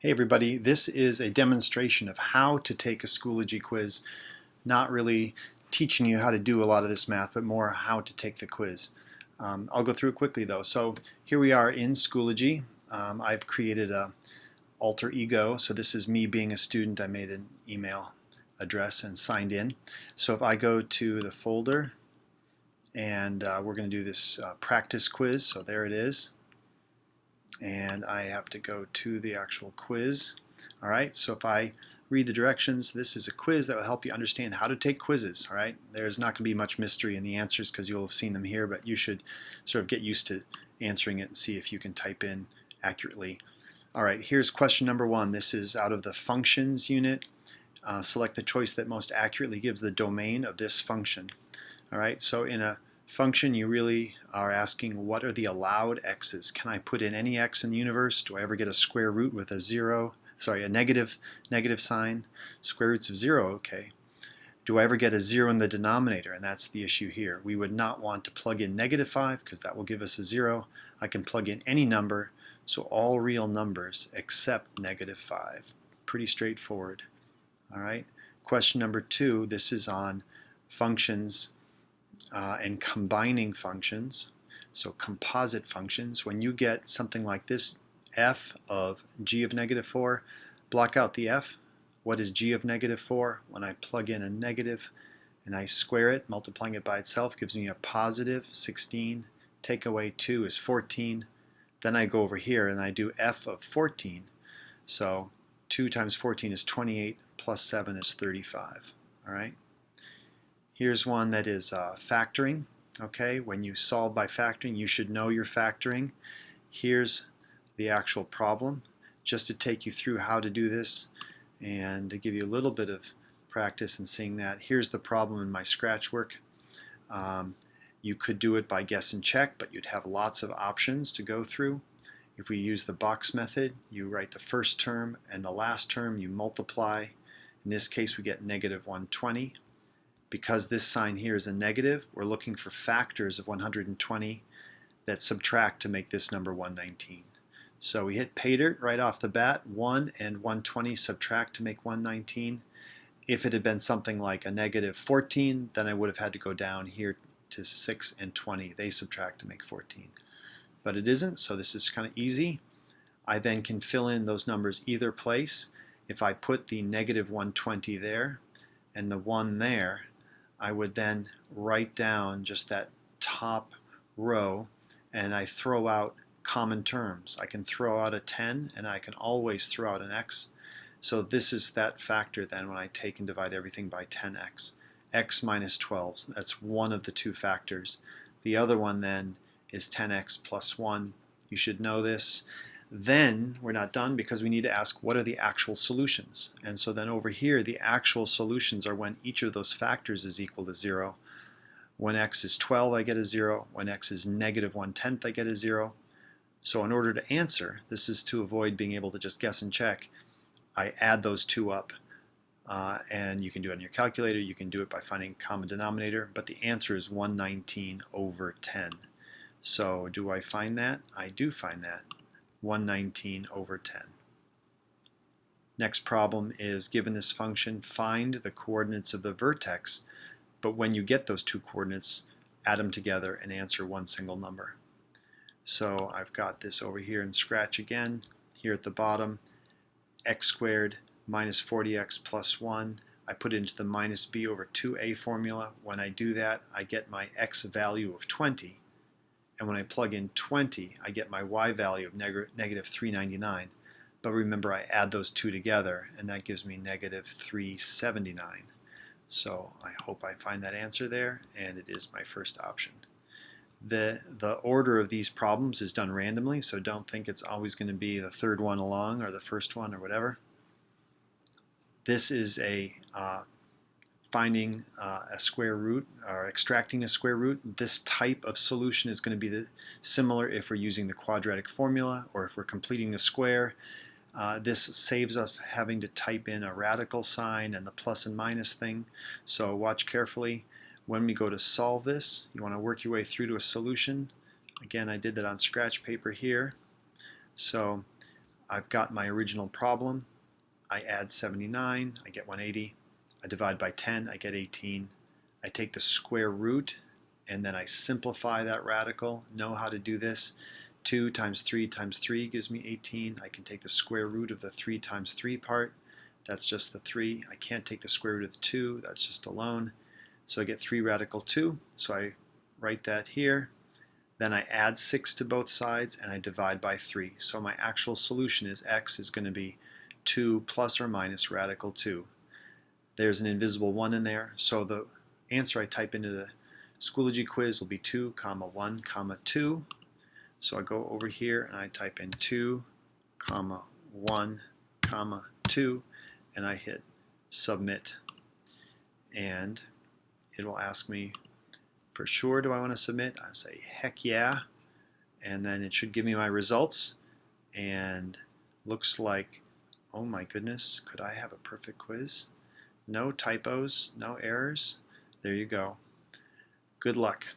Hey everybody, this is a demonstration of how to take a Schoology quiz, not really teaching you how to do a lot of this math, but more how to take the quiz. I'll go through it quickly though. So here we are in Schoology. I've created a alter ego, so this is me being a student. I made an email address and signed in. So if I go to the folder and we're going to do this practice quiz, so there it is. And I have to go to the actual quiz. Alright, so if I read the directions, this is a quiz that will help you understand how to take quizzes. Alright, there's not going to be much mystery in the answers because you'll have seen them here, but you should sort of get used to answering it and see if you can type in accurately. Alright, here's question number 1. This is out of the functions unit. Select the choice that most accurately gives the domain of this function. Alright, so in a function you really are asking what are the allowed x's. Can I put in any x in the universe? Do I ever get a square root with a negative sign? Square roots of 0, okay. Do I ever get a 0 in the denominator? And that's the issue here. We would not want to plug in -5 because that will give us a 0. I can plug in any number, so all real numbers except -5. Pretty straightforward. Alright, question number 2, this is on functions and combining functions, so composite functions. When you get something like this, f of g of -4, block out the f. What is g of -4? When I plug in a negative and I square it, multiplying it by itself gives me a positive 16. Take away 2 is 14. Then I go over here and I do f of 14. So 2 times 14 is 28, plus 7 is 35. All right. Here's one that is factoring. Okay, when you solve by factoring, you should know you're factoring. Here's the actual problem, just to take you through how to do this and to give you a little bit of practice in seeing that. Here's the problem in my scratch work. You could do it by guess and check, but you'd have lots of options to go through. If we use the box method, you write the first term and the last term, you multiply. In this case, we get -120. Because this sign here is a negative, we're looking for factors of 120 that subtract to make this number 119. So we hit pay dirt right off the bat. 1 and 120 subtract to make 119. If it had been something like a -14, then I would have had to go down here to 6 and 20. They subtract to make 14. But it isn't, so this is kind of easy. I then can fill in those numbers either place. If I put the -120 there and the 1 there, I would then write down just that top row and I throw out common terms. I can throw out a 10 and I can always throw out an x. So this is that factor then when I take and divide everything by 10x. X minus 12, that's one of the two factors. The other one then is 10x plus 1. You should know this. Then we're not done because we need to ask what are the actual solutions. And so then over here the actual solutions are when each of those factors is equal to 0. When x is 12 I get a 0. When x is -1/10 I get a 0. So in order to answer, this is to avoid being able to just guess and check, I add those two up. And you can do it on your calculator, you can do it by finding common denominator, but the answer is 119 over 10. So do I find that? I do find that. 119 over 10. Next problem is, given this function, find the coordinates of the vertex, but when you get those two coordinates, add them together and answer one single number. So I've got this over here in Scratch again. Here at the bottom, x squared minus 40x plus 1. I put it into the minus b over 2a formula. When I do that, I get my x value of 20. And when I plug in 20, I get my y value of negative 399. But remember, I add those two together, and that gives me negative 379. So I hope I find that answer there, and it is my first option. The order of these problems is done randomly, so don't think it's always going to be the third one along or the first one or whatever. This is a finding a square root or extracting a square root. This type of solution is going to be similar if we're using the quadratic formula or if we're completing the square. This saves us having to type in a radical sign and the plus and minus thing. So watch carefully. When we go to solve this, you want to work your way through to a solution. Again, I did that on scratch paper here. So I've got my original problem. I add 79, I get 180. I divide by 10, I get 18. I take the square root and then I simplify that radical. Know how to do this. 2 times 3 times 3 gives me 18. I can take the square root of the 3 times 3 part. That's just the 3. I can't take the square root of the 2. That's just alone. So I get 3 radical 2. So I write that here. Then I add 6 to both sides and I divide by 3. So my actual solution is x is going to be 2 plus or minus radical 2. There's an invisible 1 in there, so the answer I type into the Schoology quiz will be 2, 1, 2. So I go over here and I type in 2, 1, 2, and I hit submit. And it will ask me, for sure, do I want to submit? I say, heck yeah. And then it should give me my results. And looks like, oh my goodness, could I have a perfect quiz? No typos, no errors. There you go. Good luck.